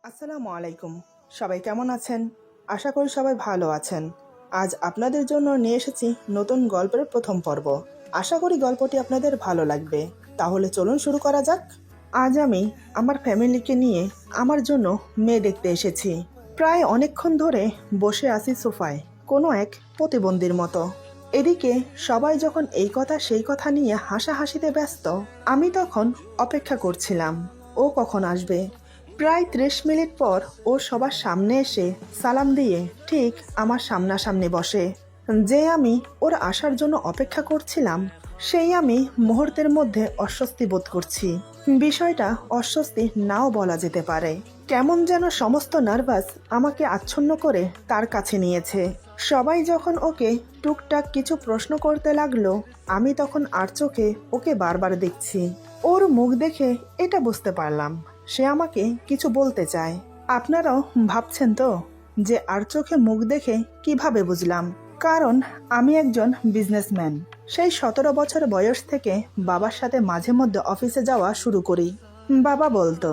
আসসালামু আলাইকুম। সবাই কেমন আছেন? আশা করি সবাই ভালো আছেন। আজ আপনাদের জন্য নিয়ে এসেছি নতুন গল্পের প্রথম পর্ব। আশা করি গল্পটি আপনাদের ভালো লাগবে। তাহলে চলুন শুরু করা যাক। আজ আমি আমার ফ্যামিলিকে নিয়ে আমার জন্য মেয়ে দেখতে এসেছি। প্রায় অনেকক্ষণ ধরে বসে আছি সোফায়, কোনো এক প্রতিবন্ধীর মতো। এদিকে সবাই যখন এই কথা সেই কথা নিয়ে হাসাহাসিতে ব্যস্ত, আমি তখন অপেক্ষা করছিলাম ও কখন আসবে। প্রায় 30 মিনিট পর ও সবার সামনে এসে সালাম দিয়ে ঠিক আমার সামনাসামনি বসে। যে আমি ওর আসার জন্য অপেক্ষা করছিলাম, সেই আমি মুহূর্তের মধ্যে অস্বস্তি বোধ করছি। বিষয়টা অস্বস্তি নাও বলা যেতে পারে। কেমন যেন সমস্ত নার্ভাস আমাকে আচ্ছন্ন করে তার কাছে নিয়েছে। সবাই যখন ওকে টুকটাক কিছু প্রশ্ন করতে লাগলো, আমি তখন আর চোখে ওকে বারবার দেখছি। ওর মুখ দেখে এটা বুঝতে পারলাম সে আমাকে কিছু বলতে চায়। আপনারাও ভাবছেন তো যে আর চোখে মুখ দেখে কিভাবে বুঝলাম? কারণ আমি একজন বিজনেসম্যান। সেই 17 বছর বয়স থেকে বাবার সাথে মাঝে মধ্যে অফিসে যাওয়া শুরু করি। বাবা বলতো,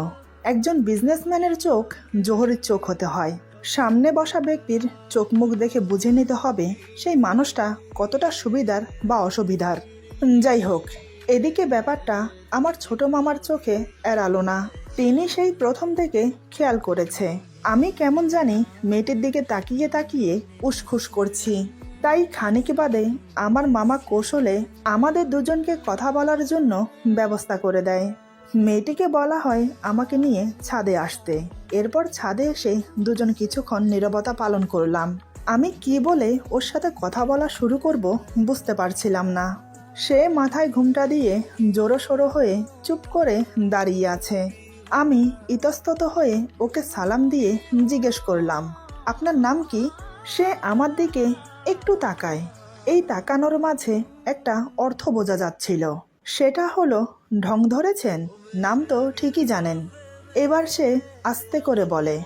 একজন বিজনেসম্যানের চোখ জোহরের চোখ হতে হয়। সামনে বসা ব্যক্তির চোখ মুখ দেখে বুঝে নিতে হবে সেই মানুষটা কতটা সুবিধার বা অসুবিধার। যাই হোক, এদিকে ব্যাপারটা আমার ছোট মামার চোখে এড়ালো না। তিনি সেই প্রথম থেকে খেয়াল করেছে আমি কেমন জানি মেয়েটির দিকে তাকিয়ে তাকিয়ে উসখুস করছি। তাই খানিক বাদে আমার মামা কৌশলে আমাদের দুজনকে কথা বলার জন্য ব্যবস্থা করে দেয়। মেয়েটিকে বলা হয় আমাকে নিয়ে ছাদে আসতে। এরপর ছাদে এসে দুজন কিছুক্ষণ নীরবতা পালন করলাম। আমি কি বলে ওর সাথে কথা বলা শুরু করব বুঝতে পারছিলাম না। সে মাথায় ঘুমটা দিয়ে জোরোসোরো হয়ে চুপ করে দাঁড়িয়ে আছে। আমি ইতস্তত হয়ে ওকে সালাম দিয়ে জিজ্ঞেস করলাম, আপনার নাম কি? সে আমার দিকে একটু তাকায়। এই তাকানোর মাঝে একটা অর্থ বোঝা যাচ্ছিল। সেটা হলো, ঢং ধরেছেন? নাম তো ঠিকই জানেন। এবার সে আস্তে করে বলে,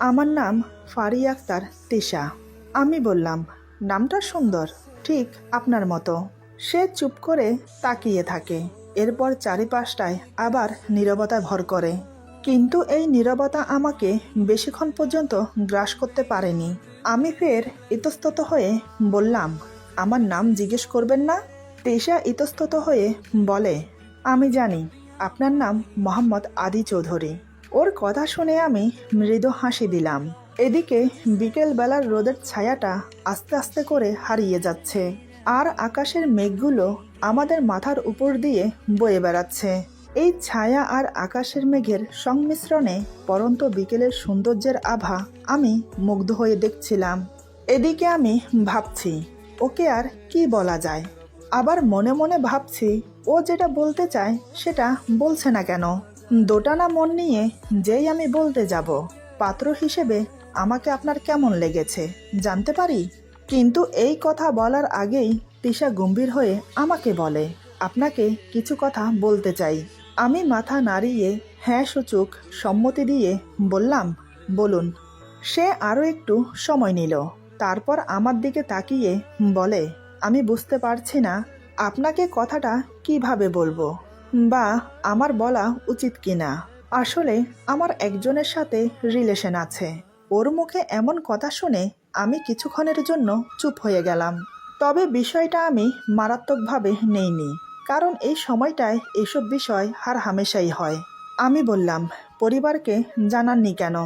আমার নাম ফারিয়া আক্তার তিশা। আমি বললাম, নামটা সুন্দর, ঠিক আপনার মতো। সে চুপ করে তাকিয়ে থাকে। এরপর চারিপাশটায় আবার নীরবতা ভর করে। কিন্তু এই নীরবতা আমাকে বেশিক্ষণ পর্যন্ত গ্রাস করতে পারেনি। আমি ফের ইতস্তত হয়ে বললাম, আমার নাম জিজ্ঞেস করবেন না? তেশা ইতস্তত হয়ে বলে, আমি জানি আপনার নাম মোহাম্মদ আদি চৌধুরী। ওর কথা শুনে আমি মৃদু হাসি দিলাম। এদিকে বিকেল বেলার রোদের ছায়াটা আস্তে আস্তে করে হারিয়ে যাচ্ছে, আর আকাশের মেঘগুলো আমাদের মাথার উপর দিয়ে বয়ে বেড়াচ্ছে। এই ছায়া আর আকাশের মেঘের সংমিশ্রণে পরন্ত বিকেলের সৌন্দর্যের আভা আমি মুগ্ধ হয়ে দেখছিলাম। এদিকে আমি ভাবছি ওকে আর কি বলা যায়। আবার মনে মনে ভাবছি ও যেটা বলতে চায় সেটা বলছে না কেন। দোটানা মন নিয়ে যেই আমি বলতে যাব, পাত্র হিসেবে আমাকে আপনার কেমন লেগেছে জানতে পারি? কিন্তু এই কথা বলার আগেই তিশা গম্ভীর হয়ে আমাকে বলে, আপনাকে কিছু কথা বলতে চাই। আমি মাথা নাড়িয়ে হ্যাঁ সূচক সম্মতি দিয়ে বললাম, বলুন। সে আরও একটু সময় নিল। তারপর আমার দিকে তাকিয়ে বলে, আমি বুঝতে পারছি না আপনাকে কথাটা কিভাবে বলবো, বা আমার বলা উচিত কিনা। আসলে আমার একজনের সাথে রিলেশন আছে। ওর মুখে এমন কথা শুনে আমি কিছুক্ষণের জন্য চুপ হয়ে গেলাম। তবে বিষয়টা আমি মারাত্মকভাবে নেইনি, কারণ এই সময়টায় এসব বিষয় হার হামেশাই হয়। আমি বললাম, পরিবারকে জানাননি কেন?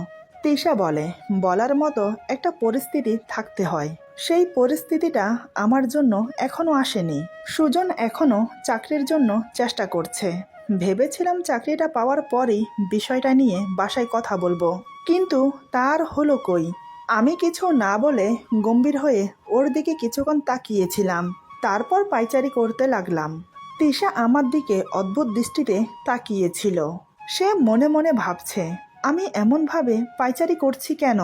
তিশা বলে, বলার মতো একটা পরিস্থিতি থাকতে হয়। সেই পরিস্থিতিটা আমার জন্য এখনো আসেনি। সুজন এখনো চাকরির জন্য চেষ্টা করছে। ভেবেছিলাম চাকরিটা পাওয়ার পরই বিষয়টা নিয়ে বাসায় কথা বলবো, কিন্তু তার হলো কই। আমি কিছু না বলে গম্ভীর হয়ে ওর দিকে কিছুক্ষণ তাকিয়েছিলাম। তারপর পায়চারি করতে লাগলাম। তিশা আমার দিকে অদ্ভুত দৃষ্টিতে তাকিয়েছিল। সে মনে মনে ভাবছে আমি এমনভাবে পায়চারি করছি কেন।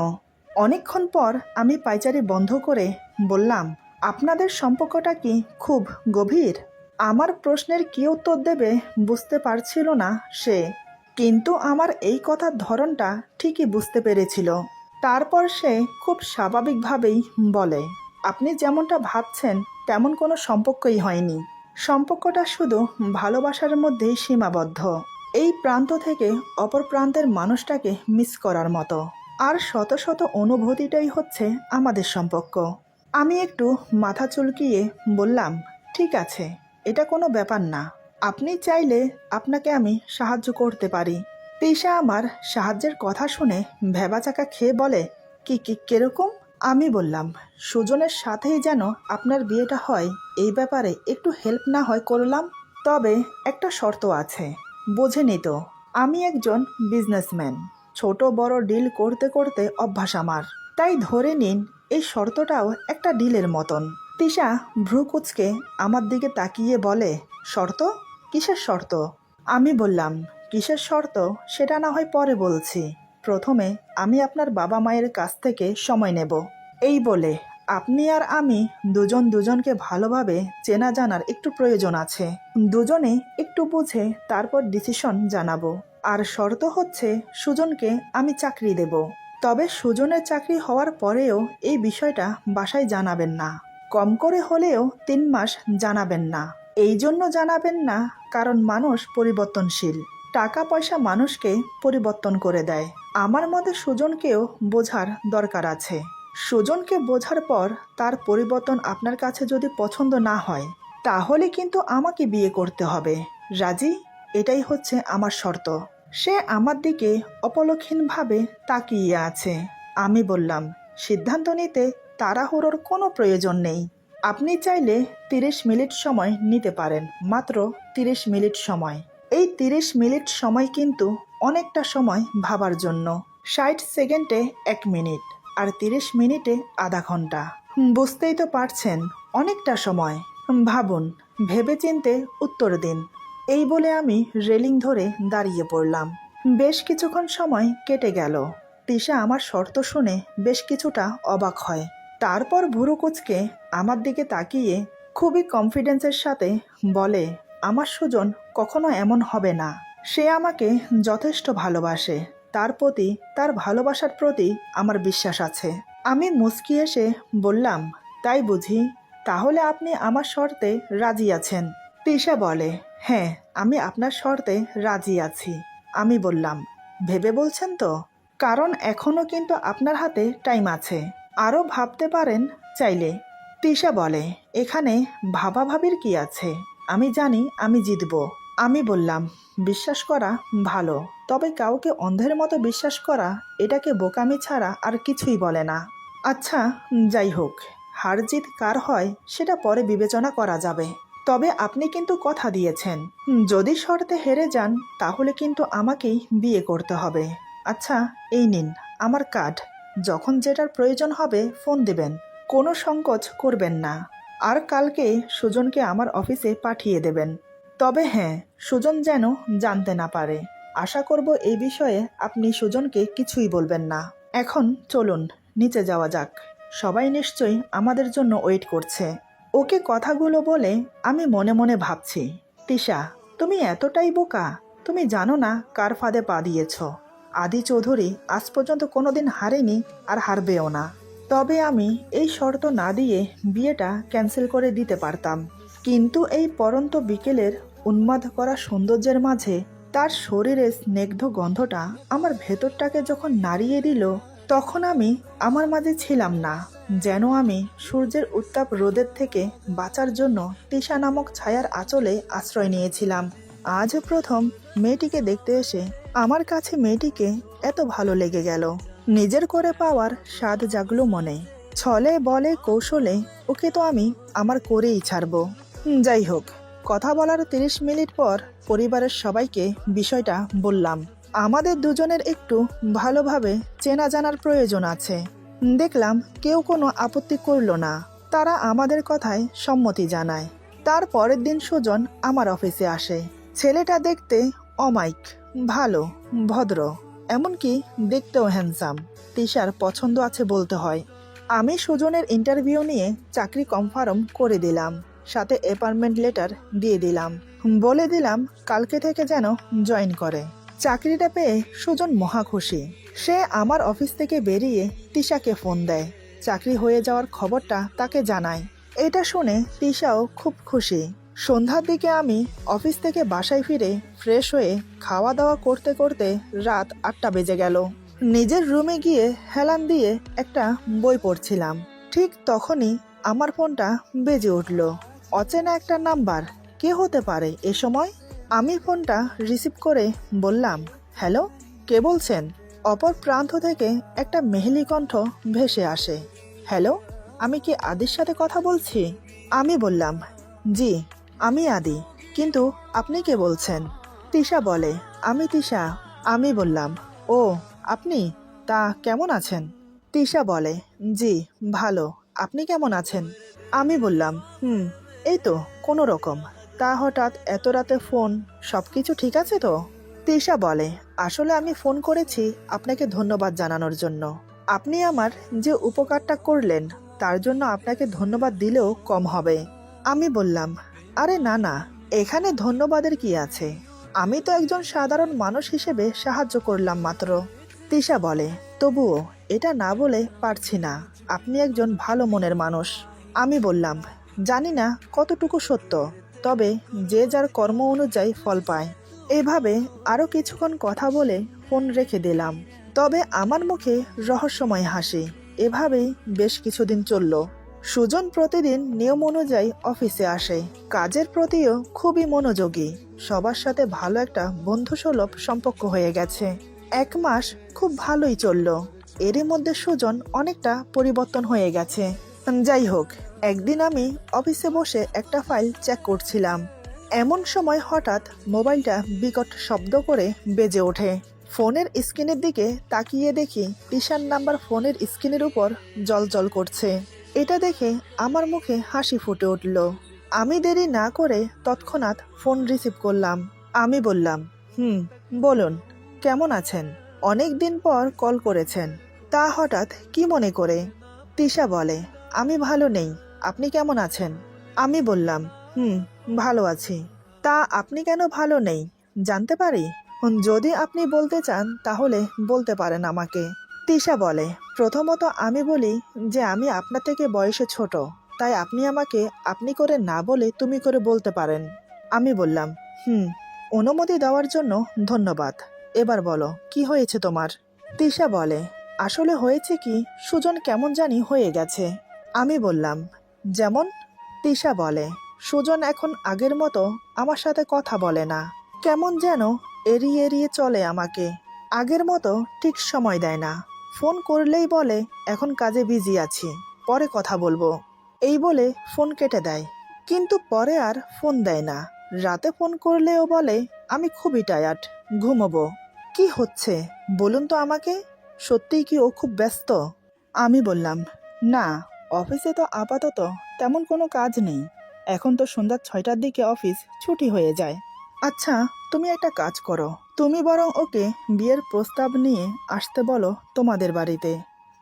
অনেকক্ষণ পর আমি পায়চারি বন্ধ করে বললাম, আপনাদের সম্পর্কটা কি খুব গভীর? আমার প্রশ্নের কী উত্তর দেবে বুঝতে পারছিল না সে, কিন্তু আমার এই কথার ধরনটা ঠিকই বুঝতে পেরেছিল। তারপর সে খুব স্বাভাবিকভাবেই বলে, আপনি যেমনটা ভাবছেন তেমন কোনো সম্পর্কই হয়নি। সম্পর্কটা শুধু ভালোবাসার মধ্যেই সীমাবদ্ধ। এই প্রান্ত থেকে অপর প্রান্তের মানুষটাকে মিস করার মতো। আর শত শত অনুভূতিটাই হচ্ছে আমাদের সম্পর্ক। আমি একটু মাথা চুলকিয়ে বললাম, ঠিক আছে, এটা কোনো ব্যাপার না। আপনি চাইলে আপনাকে আমি সাহায্য করতে পারি। তিশা আমার সাহায্যের কথা শুনে ভ্যাবাচাকা খেয়ে বলে, কি কি কিরকম? আমি বললাম, সুজনের সাথেই যেন আপনার বিয়েটা হয়, এই ব্যাপারে একটু হেল্প না হয় করলাম। তবে একটা শর্ত আছে, বোঝেনি তো, আমি একজন বিজনেসম্যান। ছোট বড় ডিল করতে করতে অভ্যাস আমার। তাই ধরে নিন এই শর্তটাও একটা ডিলের মতন। তিশা ভ্রু কুঁচকে আমার দিকে তাকিয়ে বলে, শর্ত? কিসের শর্ত? আমি বললাম, কিসের শর্ত সেটা না হয় পরে বলছি। প্রথমে আমি আপনার বাবা মায়ের কাছ থেকে সময় নেব। এই বলে আপনি আর আমি দুজন দুজনকে ভালোভাবে চেনা জানার একটু প্রয়োজন আছে। দুজনে একটু বুঝে তারপর ডিসিশন জানাবো। আর শর্ত হচ্ছে সুজনকে আমি চাকরি দেব। তবে সুজনের চাকরি হওয়ার পরেও এই বিষয়টা বাসায় জানাবেন না। কম করে হলেও 3 মাস জানাবেন না। এই জন্য জানাবেন না কারণ মানুষ পরিবর্তনশীল। টাকা পয়সা মানুষকে পরিবর্তন করে দেয়। আমার মতে সুজনকেও বোঝার দরকার আছে। সুজনকে বোঝার পর তার পরিবর্তন আপনার কাছে যদি পছন্দ না হয়, তাহলে কিন্তু আমাকে বিয়ে করতে হবে। রাজি? এটাই হচ্ছে আমার শর্ত। সে আমার দিকে অপলক্ষীনভাবে তাকিয়ে আছে। আমি বললাম, সিদ্ধান্ত নিতে তাড়াহুড়োর কোনো প্রয়োজন নেই। আপনি চাইলে 30 মিনিট সময় নিতে পারেন, মাত্র 30 মিনিট সময়। এই 30 মিনিট সময় কিন্তু অনেকটা সময় ভাবার জন্য। 60 সেকেন্ডে 1 মিনিট, আর 30 মিনিটে আধা ঘন্টা। বুঝতেই তো পারছেন, অনেকটা সময়। ভাবুন, ভেবেচিন্তে উত্তর দিন। এই বলে আমি রেলিং ধরে দাঁড়িয়ে পড়লাম। বেশ কিছুক্ষণ সময় কেটে গেল। তিশা আমার শর্ত শুনে বেশ কিছুটা অবাক হয়। তারপর ভুরু কুঁচকে আমার দিকে তাকিয়ে খুবই কনফিডেন্সের সাথে বলে, আমার সুজন কখনো এমন হবে না। সে আমাকে যথেষ্ট ভালোবাসে। তার প্রতি, তার ভালোবাসার প্রতি আমার বিশ্বাস আছে। আমি মুচকি এসে বললাম, তাই বুঝি? তাহলে আপনি আমার শর্তে রাজি আছেন? তিশা বলে, হ্যাঁ, আমি আপনার শর্তে রাজি আছি। আমি বললাম, ভেবে বলছেন তো? কারণ এখনও কিন্তু আপনার হাতে টাইম আছে, আরও ভাবতে পারেন চাইলে। তিশা বলে, এখানে ভাবাভাবির কি আছে? আমি জানি আমি জিতব। আমি বললাম, বিশ্বাস করা ভালো, তবে কাউকে অন্ধের মতো বিশ্বাস করা এটাকে বোকামি ছাড়া আর কিছুই বলে না। আচ্ছা, যাই হোক, হার জিত কার হয় সেটা পরে বিবেচনা করা যাবে। তবে আপনি কিন্তু কথা দিয়েছেন, যদি শর্তে হেরে যান তাহলে কিন্তু আমাকেই বিয়ে করতে হবে। আচ্ছা, এই নিন আমার কার্ড। যখন যেটার প্রয়োজন হবে ফোন দেবেন, কোনো সংকোচ করবেন না। আর কালকে সুজনকে আমার অফিসে পাঠিয়ে দেবেন। তবে হ্যাঁ, সুজন যেন জানতে না পারে। আশা করব এই বিষয়ে আপনি সুজনকে কিছুই বলবেন না। এখন চলুন নিচে যাওয়া যাক, সবাই নিশ্চয়ই আমাদের জন্য ওয়েট করছে। ওকে কথাগুলো বলে আমি মনে মনে ভাবছি, তিশা, তুমি এতটাই বোকা? তুমি জানো না কার ফাঁদে পা দিয়েছ। আদি চৌধুরী আজ পর্যন্ত কোনোদিন হারেনি, আর হারবেও না। তবে আমি এই শর্ত না দিয়ে বিয়েটা ক্যান্সেল করে দিতে পারতাম, কিন্তু এই পরন্ত বিকেলের উন্মাদ করা সৌন্দর্যের মাঝে তার শরীরের স্নিগ্ধ গন্ধটা আমার ভেতরটাকে যখন নাড়িয়ে দিল, তখন আমি আমার মাঝে ছিলাম না। যেন আমি সূর্যের উত্তাপ রোদের থেকে বাঁচার জন্য তিশা নামক ছায়ার আঁচলে আশ্রয় নিয়েছিলাম। আজ প্রথম মেয়েটিকে দেখতে এসে আমার কাছে মেয়েটিকে এত ভালো লেগে গেল। নিজের করে পাওয়ার স্বাদ জাগলো মনে। ছলে বলে কৌশলে ওকে তো আমি আমার করেই ছাড়বো। যাই হোক, কথা বলার 30 মিনিট পর পরিবারের সবাইকে বিষয়টা বললাম। আমাদের দুজনের একটু ভালোভাবে চেনা জানার প্রয়োজন আছে। দেখলাম কেউ কোনো আপত্তি করল না। তারা আমাদের কথায় সম্মতি জানায়। তার পরের দিন সুজন আমার অফিসে আসে। ছেলেটা দেখতে অমায়িক, ভালো, ভদ্র, এমনকি দেখতেও হ্যান্ডসাম। তিশার পছন্দ আছে বলতে হয়। আমি সুজনের ইন্টারভিউ নিয়ে চাকরি কনফার্ম করে দিলাম, সাথে অ্যাপয়েন্টমেন্ট লেটার দিয়ে দিলাম। বলে দিলাম কালকে থেকে যেন জয়েন করে। চাকরিটা পেয়ে সুজন মহা খুশি। সে আমার অফিস থেকে বেরিয়ে তিশাকে ফোন দেয়, চাকরি হয়ে যাওয়ার খবরটা তাকে জানায়। এটা শুনে তিশাও খুব খুশি। সন্ধ্যার দিকে আমি অফিস থেকে বাসায় ফিরে ফ্রেশ হয়ে খাওয়া দাওয়া করতে করতে রাত 8টা বেজে গেল। নিজের রুমে গিয়ে হেলান দিয়ে একটা বই পড়ছিলাম। ঠিক তখনই আমার ফোনটা বেজে উঠল। অচেনা একটা নাম্বার। কে হতে পারে এ সময়? আমি ফোনটা রিসিভ করে বললাম, হ্যালো, কে বলছেন? অপর প্রান্ত থেকে একটা মেহেলি কণ্ঠ ভেসে আসে। হ্যালো, আমি কি আদির সাথে কথা বলছি? আমি বললাম, জি, আমি আদি, কিন্তু আপনি কে বলছেন? তিশা বলে, আমি তিশা। আমি বললাম, ও আপনি, তা কেমন আছেন? তিশা বলে, জি ভালো, আপনি কেমন আছেন? আমি বললাম, এই তো কোনো রকম। তা হঠাৎ এত রাতে ফোন, সব কিছু ঠিক আছে তো? তিশা বলে, আসলে আমি ফোন করেছি আপনাকে ধন্যবাদ জানানোর জন্য। আপনি আমার যে উপকারটা করলেন তার জন্য আপনাকে ধন্যবাদ দিলেও কম হবে। আমি বললাম, আরে না না, এখানে ধন্যবাদের কি আছে? আমি তো একজন সাধারণ মানুষ হিসেবে সাহায্য করলাম মাত্র। তিশা বলে, তবুও এটা না বলে পারছি না, আপনি একজন ভালো মনের মানুষ। আমি বললাম, জানি না কতটুকু সত্য, তবে যে যার কর্ম অনুযায়ী ফল পায়। এভাবে আরও কিছুক্ষণ কথা বলে ফোন রেখে দিলাম। তবে আমার মুখে রহস্যময় হাসি। এভাবেই বেশ কিছুদিন চলল। সুজন প্রতিদিন নিয়ম অনুযায়ী অফিসে আসে। কাজের প্রতিও খুবই মনোযোগী। সবার সাথে ভালো একটা বন্ধুসুলভ সম্পর্ক হয়ে গেছে। 1 মাস খুব ভালোই চলল। এরই মধ্যে সুজন অনেকটা পরিবর্তন হয়ে গেছে। যাই হোক, একদিন আমি অফিসে বসে একটা ফাইল চেক করছিলাম। এমন সময় হঠাৎ মোবাইলটা বিকট শব্দ করে বেজে ওঠে। ফোনের স্ক্রিনের দিকে তাকিয়ে দেখি তিশার নাম্বার ফোনের স্ক্রিনের উপর জ্বলজ্বল করছে। এটা দেখে আমার মুখে হাসি ফুটে উঠল। আমি দেরি না করে তৎক্ষণাৎ ফোন রিসিভ করলাম। আমি বললাম, বলুন, কেমন আছেন? অনেক দিন পর কল করেছেন, তা হঠাৎ কি মনে করে? তিশা বলে, আমি ভালো নেই, আপনি কেমন আছেন? আমি বললাম, ভালো আছি। তা আপনি কেন ভালো নেই জানতে পারি? যদি আপনি বলতে চান তাহলে বলতে পারেন আমাকে। তিশা বলে, প্রথমত আমি বলি যে আমি আপনার থেকে বয়সে ছোট, তাই আপনি আমাকে আপনি করে না বলে তুমি করে বলতে পারেন। আমি বললাম, অনুমতি দেওয়ার জন্য ধন্যবাদ। এবার বলো, কি হয়েছে তোমার? তিশা বলে, আসলে হয়েছে কি, সুজন কেমন জানি হয়ে গেছে। আমি বললাম, যেমন? তিশা বলে, সুজন এখন আগের মতো আমার সাথে কথা বলে না। কেমন যেন এড়িয়ে এড়িয়ে চলে আমাকে। আগের মতো ঠিক সময় দেয় না। ফোন করলেই বলে, এখন কাজে বিজি আছি, পরে কথা বলবো, এই বলে ফোন কেটে দেয়। কিন্তু পরে আর ফোন দেয় না। রাতে ফোন করলেও বলে, আমি খুবই টায়ার্ড, ঘুমোবো। কি হচ্ছে বলুন তো আমাকে? সত্যিই কি ও খুব ব্যস্ত? আমি বললাম, না, অফিসে তো আপাতত তেমন কোনো কাজ নেই। এখন তো সন্ধ্যা 6টার দিকে অফিস ছুটি হয়ে যায়। আচ্ছা, তুমি একটা কাজ করো, তুমি বরং ওকে বিয়ের প্রস্তাব নিয়ে আসতে বলো তোমাদের বাড়িতে।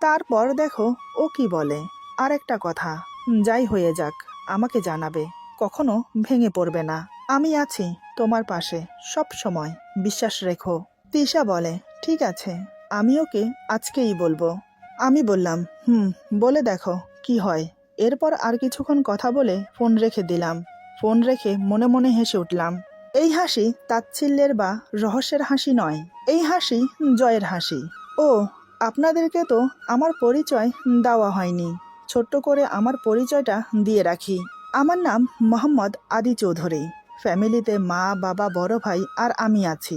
তারপর দেখো ও কি বলে। আর একটা কথা, যাই হয়ে যাক আমাকে জানাবে, কখনো ভেঙে পড়বে না। আমি আছি তোমার পাশে সব সময়, বিশ্বাস রেখো। তিশা বলে, ঠিক আছে, আমি ওকে আজকেই বলবো। আমি বললাম, বলে দেখো কি হয়। এরপর আর কিছুক্ষণ কথা বলে ফোন রেখে দিলাম। ফোন রেখে মনে মনে হেসে উঠলাম। এই হাসি তাচ্ছিল্যের বা রহস্যের হাসি নয়, এই হাসি জয়ের হাসি। ও, আপনাদেরকে তো আমার পরিচয় দেওয়া হয়নি। ছোট্ট করে আমার পরিচয়টা দিয়ে রাখি। আমার নাম মোহাম্মদ আদি চৌধুরী। ফ্যামিলিতে মা, বাবা, বড় ভাই আর আমি আছি।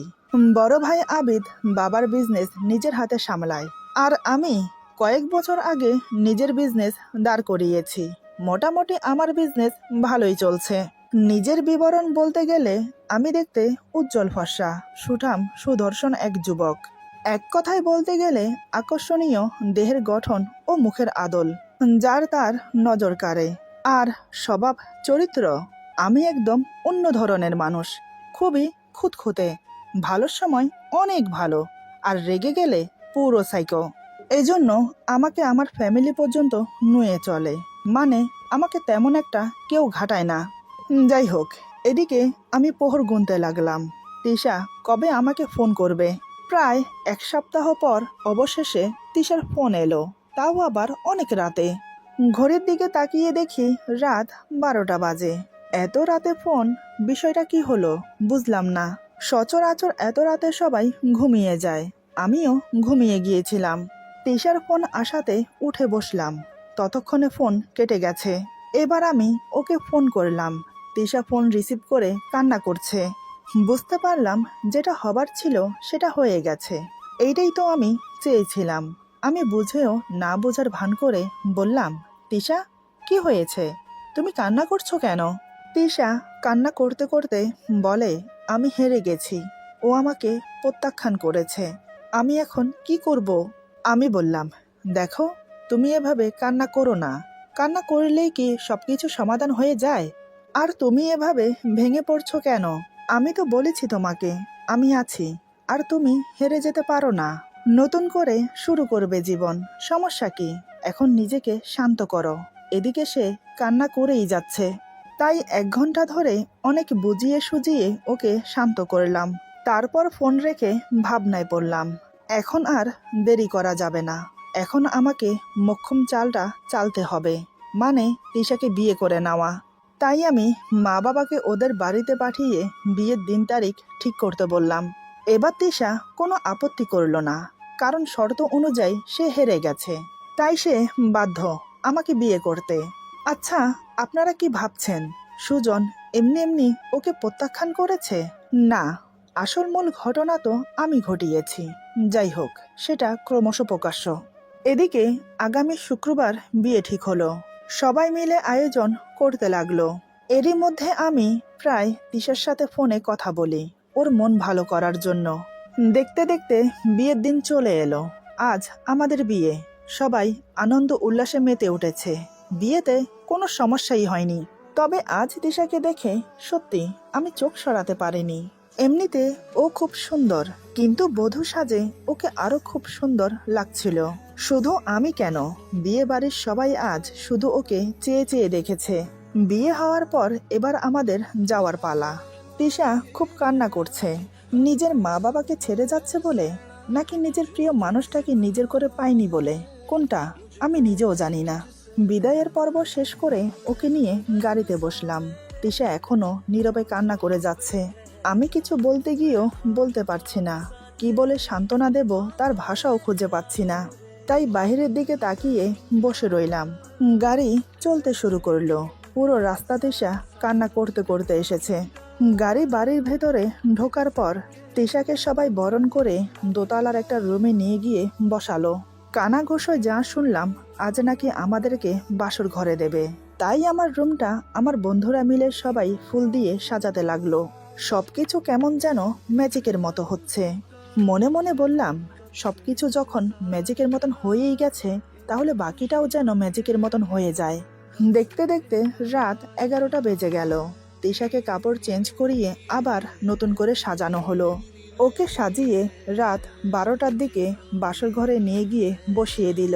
বড় ভাই আবিদ বাবার বিজনেস নিজের হাতে সামলায়, আর আমি কয়েক বছর আগে নিজের বিজনেস দাঁড় করিয়েছি। মোটামুটি আমার বিজনেস ভালোই চলছে। নিজের বিবরণ বলতে গেলে আমি দেখতে উজ্জ্বল ফর্সা, সুঠাম সুদর্শন এক যুবক। এক কথায় বলতে গেলে আকর্ষণীয় দেহের গঠন ও মুখের আদল, যার তার নজর কাড়ে। আর স্বভাব চরিত্র, আমি একদম অন্য ধরনের মানুষ। খুবই খুঁতখুঁতে, ভালোর সময় অনেক ভালো, আর রেগে গেলে পুরো সাইকো। এই জন্য আমাকে আমার ফ্যামিলি পর্যন্ত নুয়ে চলে, মানে আমাকে তেমন একটা কেউ ঘাটায় না। যাই হোক, এদিকে আমি প্রহর গুনতে লাগলাম, তিশা কবে আমাকে ফোন করবে। প্রায় 1 সপ্তাহ পর অবশেষে তিশার ফোন এলো, তাও আবার অনেক রাতে। ঘড়ির দিকে তাকিয়ে দেখি রাত 12টা বাজে। এত রাতে ফোন, বিষয়টা কি হলো বুঝলাম না। সচরাচর এত রাতে সবাই ঘুমিয়ে যায়, আমিও ঘুমিয়ে গিয়েছিলাম। তিশার ফোন আসাতে উঠে বসলাম, ততক্ষণে ফোন কেটে গেছে। এবার আমি ওকে ফোন করলাম। তিশা ফোন রিসিভ করে কান্না করছে। বুঝতে পারলাম যেটা হবার ছিল সেটা হয়ে গেছে। এইটাই তো আমি চেয়েছিলাম। আমি বুঝেও না বোঝার ভান করে বললাম, তিশা, কি হয়েছে? তুমি কান্না করছো কেন? তিশা কান্না করতে করতে বলে, আমি হেরে গেছি। ও আমাকে প্রত্যাখ্যান করেছে। আমি এখন কি করব? আমি বললাম, দেখো, তুমি এভাবে কান্না করো না। কান্না করলেই কি সবকিছু সমাধান হয়ে যায়? আর তুমি এভাবে ভেঙে পড়ছো কেন? আমি তো বলেছি তোমাকে আমি আছি, আর তুমি হেরে যেতে পারো না। নতুন করে শুরু করবে জীবন, সমস্যা কি? এখন নিজেকে শান্ত করো। এদিকে সে কান্না করেই যাচ্ছে। তাই 1 ঘন্টা ধরে অনেক বুঝিয়ে সুজিয়ে ওকে শান্ত করলাম। তারপর ফোন রেখে ভাবনায় পড়লাম। এখন আর দেরি করা যাবে না। এখন আমাকে মোক্ষম চালটা চালতে হবে, মানে তিশাকে বিয়ে করে নেওয়া। তাই আমি মা বাবাকে ওদের বাড়িতে পাঠিয়ে বিয়ের দিন তারিখ ঠিক করতে বললাম। এবার তিশা কোনো আপত্তি করল না, কারণ শর্ত অনুযায়ী সে হেরে গেছে। তাই সে বাধ্য আমাকে বিয়ে করতে। আচ্ছা, আপনারা কি ভাবছেন সুজন এমনি এমনি ওকে প্রত্যাখ্যান করেছে? না, আসল মূল ঘটনা তো আমি ঘটিয়েছি। যাই হোক, সেটা ক্রমশ প্রকাশ্য। এদিকে আগামী শুক্রবার বিয়ে ঠিক হলো। সবাই মিলে আয়োজন করতে লাগলো। এরই মধ্যে আমি প্রায় তিশার সাথে ফোনে কথা বলি, ওর মন ভালো করার জন্য। দেখতে দেখতে বিয়ের দিন চলে এলো। আজ আমাদের বিয়ে। সবাই আনন্দ উল্লাসে মেতে উঠেছে। বিয়েতে কোনো সমস্যাই হয়নি। তবে আজ তিশাকে দেখে সত্যি আমি চোখ সরাতে পারিনি। এমনিতে ও খুব সুন্দর, কিন্তু বধূ সাজে ওকে আরো খুব সুন্দর লাগছিল। শুধু আমি কেন, বিয়ে বাড়ির সবাই আজ শুধু ওকে চেয়ে চেয়ে দেখেছে। বিয়ে হওয়ার পর এবার আমাদের যাওয়ার পালা। তিশা খুব কান্না করছে। নিজের মা বাবাকে ছেড়ে যাচ্ছে বলে, নাকি নিজের প্রিয় মানুষটাকে নিজের করে পায়নি বলে, কোনটা আমি নিজেও জানি না। বিদায়ের পর্ব শেষ করে ওকে নিয়ে গাড়িতে বসলাম। তিশা এখনো নীরবে কান্না করে যাচ্ছে। আমি কিছু বলতে গিয়েও বলতে পারছি না। কি বলে সান্ত্বনা দেব তার ভাষাও খুঁজে পাচ্ছি না। তাই বাইরের দিকে তাকিয়ে বসে রইলাম। গাড়ি চলতে শুরু করলো। পুরো রাস্তা তিশা কান্না করতে করতে এসেছে। গাড়ি বাড়ির ভেতরে ঢোকার পর তিশাকে সবাই বরণ করে দোতলার একটা রুমে নিয়ে গিয়ে বসালো। কানাঘুষোয় যা শুনলাম, আজ নাকি আমাদেরকে বাসর ঘরে দেবে। তাই আমার রুমটা আমার বন্ধুরা মিলে সবাই ফুল দিয়ে সাজাতে লাগলো। সবকিছু কেমন যেন ম্যাজিকের মতো হচ্ছে। মনে মনে বললাম, সবকিছু যখন ম্যাজিকের মতন হয়েই গেছে, তাহলে বাকিটাও যেন ম্যাজিকের মতন হয়ে যায়। দেখতে দেখতে রাত 11টা বেজে গেল। তিশাকে কাপড় চেঞ্জ করিয়ে আবার নতুন করে সাজানো হলো। ওকে সাজিয়ে রাত 12টার দিকে বাসর ঘরে নিয়ে গিয়ে বসিয়ে দিল।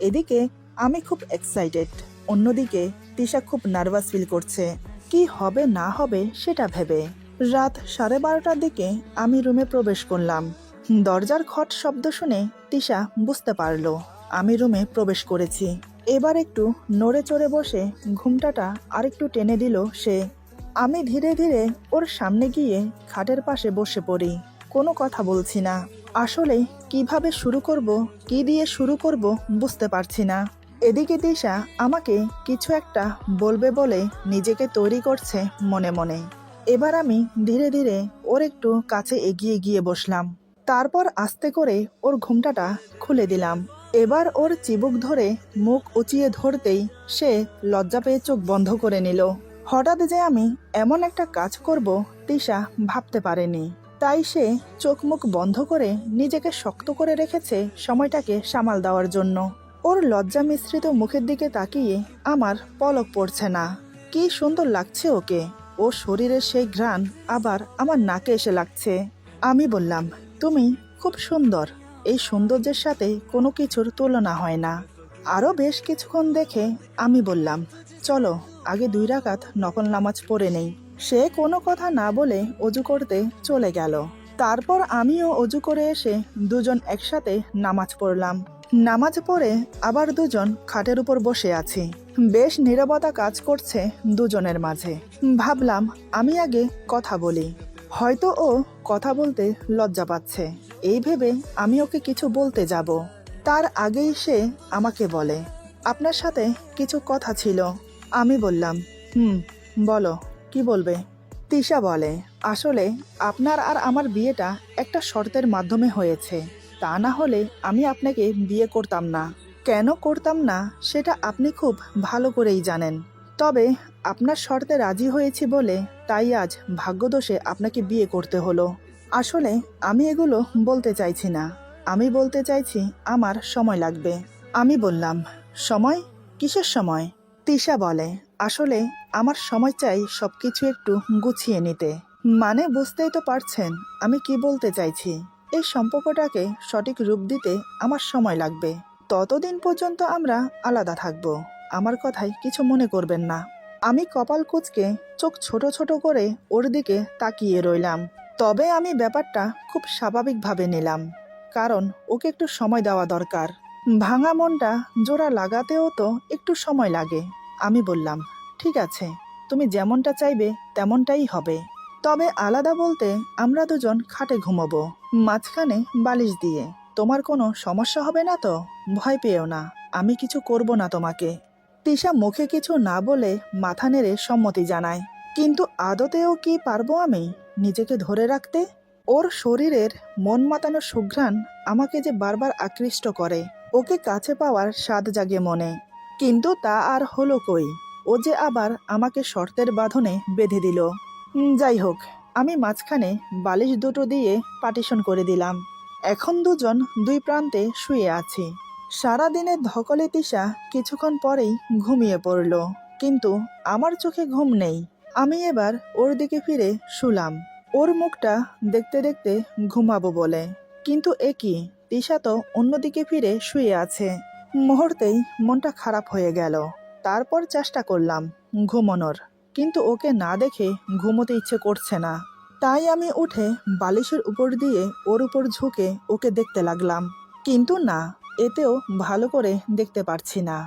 এদিকে আমি খুব এক্সাইটেড, অন্যদিকে তিশা খুব নার্ভাস ফিল করছে, কি হবে না হবে সেটা ভেবে। রাত 12:30টার দিকে আমি রুমে প্রবেশ করলাম। দরজার খট শব্দ শুনে তিশা বুঝতে পারলো আমি রুমে প্রবেশ করেছি। এবার একটু নড়ে চড়ে বসে ঘুমটাটা আরেকটু টেনে দিল সে। আমি ধীরে ধীরে ওর সামনে গিয়ে খাটের পাশে বসে পড়ি। কোনো কথা বলছি না। আসলে কিভাবে শুরু করব, কি দিয়ে শুরু করব বুঝতে পারছি না। এদিকে তিশা আমাকে কিছু একটা বলবে বলে নিজেকে তৈরি করছে মনে মনে। এবার আমি ধীরে ধীরে ওর একটু কাছে এগিয়ে গিয়ে বসলাম। তারপর আস্তে করে ওর ঘুমটাটা খুলে দিলাম। এবার ওর চিবুক ধরে মুখ উঁচিয়ে ধরতেই সে লজ্জা পেয়ে চোখ বন্ধ করে নিল। হঠাৎ যে আমি এমন একটা কাজ করব তিশা ভাবতে পারেনি। তাই সে চোখ মুখ বন্ধ করে নিজেকে শক্ত করে রেখেছে সময়টাকে সামাল দেওয়ার জন্য। ওর লজ্জা মিশ্রিত মুখের দিকে তাকিয়ে আমার পলক পড়ছে না। কি সুন্দর লাগছে ওকে। ও শরীরের সেই ঘ্রাণ আবার আমার নাকে এসে লাগছে। আমি বললাম, তুমি খুব সুন্দর। এই সৌন্দর্যের সাথে কোনো কিছুর তুলনা হয় না। আরও বেশ কিছুক্ষণ দেখে আমি বললাম, চলো আগে 2 রাকাত নফল নামাজ পড়ে নেই। সে কোনো কথা না বলে অজু করতে চলে গেল। তারপর আমিও অজু করে এসে দুজন একসাথে নামাজ পড়লাম। নামাজ পড়ে আবার দুজন খাটের উপর বসে আছি। বেশ নীরবতা কাজ করছে দুজনের মাঝে। ভাবলাম আমি আগে কথা বলি, হয়তো ও কথা বলতে লজ্জা পাচ্ছে। এই ভেবে আমি ওকে কিছু বলতে যাব, তার আগেই সে আমাকে বলে, আপনার সাথে কিছু কথা ছিল। আমি বললাম, বলো, কি বলবে? তিশা বলে, আসলে আপনার আর আমার বিয়েটা একটা শর্তের মাধ্যমে হয়েছে। তা না হলে আমি আপনাকে বিয়ে করতাম না। কেন করতাম না সেটা আপনি খুব ভালো করেই জানেন। তবে আপনার শর্তে রাজি হয়েছি বলে তাই আজ ভাগ্যদোষে আপনাকে বিয়ে করতে হলো। আসলে আমি এগুলো বলতে চাইছি না। আমি বলতে চাইছি আমার সময় লাগবে। আমি বললাম, সময়? কিসের সময়? তিশা বলে, আসলে আমার সময় চাই সবকিছু একটু গুছিয়ে নিতে। মানে বুঝতেই তো পারছেন আমি কি বলতে চাইছি। এই সম্পর্কটাকে সঠিক রূপ দিতে আমার সময় লাগবে। ততদিন পর্যন্ত আমরা আলাদা থাকব। আমার কথায় কিছু মনে করবেন না। আমি কপাল কুঁচকে চোখ ছোট ছোট করে ওর দিকে তাকিয়ে রইলাম। তবে আমি ব্যাপারটা খুব স্বাভাবিকভাবে নিলাম, কারণ ওকে একটু সময় দেওয়া দরকার। ভাঙা মনটা জোড়া লাগাতেও তো একটু সময় লাগে। আমি বললাম, ঠিক আছে, তুমি যেমনটা চাইবে তেমনটাই হবে। তবে আলাদা বলতে আমরা দুজন খাটে ঘুমোবো, মাঝখানে বালিশ দিয়ে। তোমার কোনো সমস্যা হবে না তো? ভয় পেও না, আমি কিছু করব না তোমাকে। তিশা মুখে কিছু না বলে মাথা নেড়ে সম্মতি জানায়। কিন্তু আদতেও কি পারবো আমি নিজেকে ধরে রাখতে? ওর শরীরের মন মাতানো সুঘ্রাণ আমাকে যে বারবার আকৃষ্ট করে। ওকে কাছে পাওয়ার স্বাদ জাগে মনে। কিন্তু তা আর হলো কই? ও যে আবার আমাকে শর্তের বাঁধনে বেঁধে দিল। যাই হোক, আমি মাঝখানে বালিশ দুটো দিয়ে পার্টিশন করে দিলাম। এখন দুজন দুই প্রান্তে শুয়ে আছি। সারাদিনের ধকলে তিশা কিছুক্ষণ পরেই ঘুমিয়ে পড়ল, কিন্তু আমার চোখে ঘুম নেই। আমি এবার ওর দিকে ফিরে শুলাম, ওর মুখটা দেখতে দেখতে ঘুমাবো বলে। কিন্তু এ কি, তিশা তো অন্যদিকে ফিরে শুয়ে আছে। মুহূর্তেই মনটা খারাপ হয়ে গেল। তারপর চেষ্টা করলাম ঘুমানোর, কিন্তু ওকে না দেখে ঘুমোতে ইচ্ছে করছে না। তাই আমি উঠে বালিশের উপর দিয়ে ওর উপর ঝুঁকে ওকে দেখতে লাগলাম। কিন্তু না, এতেও ভালো করে দেখতে পারছি না।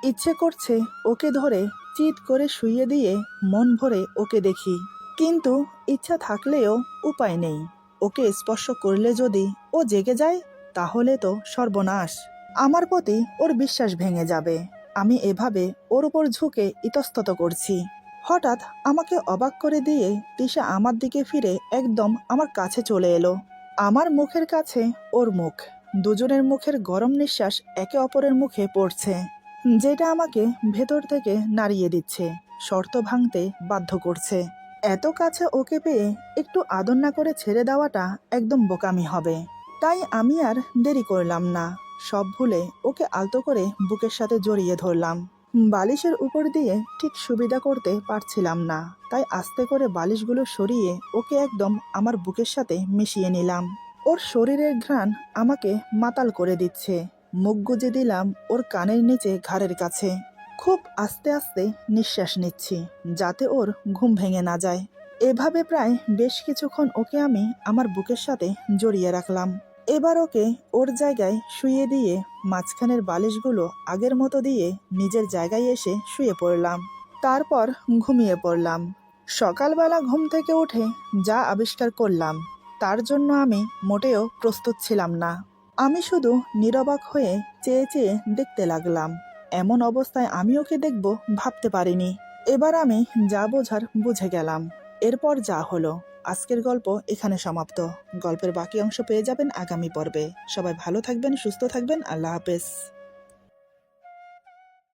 ইচ্ছে করছে ওকে ধরে চিৎ করে শুইয়ে দিয়ে মন ভরে ওকে দেখি, কিন্তু ইচ্ছা থাকলেও উপায় নেই। ওকে স্পর্শ করলে যদি ও জেগে যায়, তাহলে তো সর্বনাশ। আমার প্রতি ওর বিশ্বাস ভেঙে যাবে। আমি এভাবে ওর উপর ঝুঁকে ইতস্তত করছি। হঠাৎ আমাকে অবাক করে দিয়ে তিশা আমার দিকে ফিরে একদম আমার কাছে চলে এলো। আমার মুখের কাছে ওর মুখ। দুজনের মুখের গরম নিঃশ্বাস একে অপরের মুখে পড়ছে, যেটা আমাকে ভেতর থেকে নাড়িয়ে দিচ্ছে, শর্ত ভাঙতে বাধ্য করছে। এত কাছে ওকে পেয়ে একটু আদর না করে ছেড়ে দেওয়াটা একদম বোকামি হবে। তাই আমি আর দেরি করলাম না। সব ভুলে ওকে আলতো করে বুকের সাথে জড়িয়ে ধরলাম। বালিশের উপর দিয়ে ঠিক সুবিধা করতে পারছিলাম না, তাই আস্তে করে বালিশগুলো সরিয়ে ওকে একদম আমার বুকের সাথে মিশিয়ে নিলাম। ওর শরীরের ঘ্রাণ আমাকে মাতাল করে দিচ্ছে। মুখ গুজে দিলাম ওর কানের নিচে ঘাড়ের কাছে। খুব আস্তে আস্তে নিঃশ্বাস নিচ্ছি, যাতে ওর ঘুম ভেঙে না যায়। এভাবে প্রায় বেশ কিছুক্ষণ ওকে আমি আমার বুকের সাথে জড়িয়ে রাখলাম। এবার ওকে ওর জায়গায় শুইয়ে দিয়ে মাঝখানের বালিশগুলো আগের মতো দিয়ে নিজের জায়গায় এসে শুয়ে পড়লাম। তারপর ঘুমিয়ে পড়লাম। সকালবেলা ঘুম থেকে উঠে যা আবিষ্কার করলাম তার জন্য আমি মোটেও প্রস্তুত ছিলাম না। আমি শুধু নিরবাক হয়ে চেয়ে চেয়ে দেখতে লাগলাম। এমন অবস্থায় আমি ওকে দেখব ভাবতে পারিনি। এবার আমি যা বোঝার বুঝে গেলাম। এরপর যা হলো, আজকের গল্প এখানে সমাপ্ত। গল্পের বাকি অংশ পেয়ে যাবেন আগামী পর্বে। সবাই ভালো থাকবেন, সুস্থ থাকবেন। আল্লাহ হাফেজ।